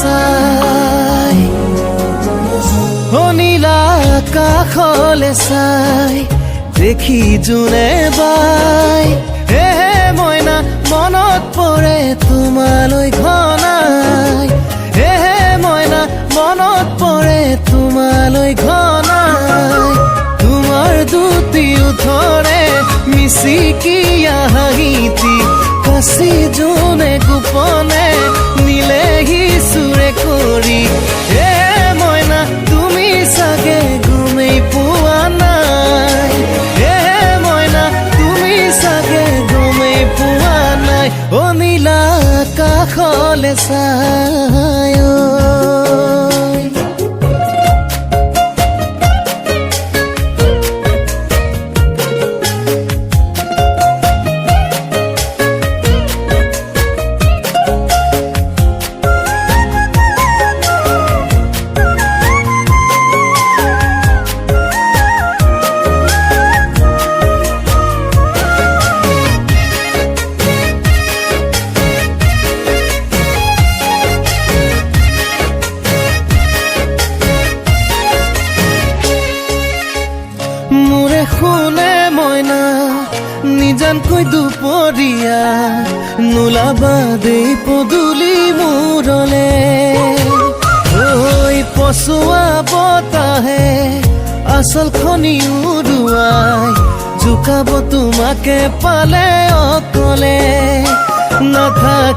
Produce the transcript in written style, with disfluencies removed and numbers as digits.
চাই নীলা আকাশলে চাই দেখি যোনে বাই হে মইনা মনত পৰে তোমালৈ ঘনাই হে মইনা মনত পৰে তোমালৈ ঘনাই তোমাৰ দুটি ওঠৰে মিচিকিয়া হাঁহিটি কাচি যোনে গোপনে নিলেহি চুৰে কৰি হে মইনা তুমি চাগে গমেই পোৱা নাই হে মইনা তুমি চাগে গমেই পোৱা নাই নীলা আকাশলে চাই মোৰে শুনে মইনা নিজানকৈ দুপৰীয়া নোলাবা দেই পদূলি মূৰলে ঐ পচোৱা বতাহে আচল খনি উৰুৱাই জোকাব তোমাকে পালে অকলে নাথাক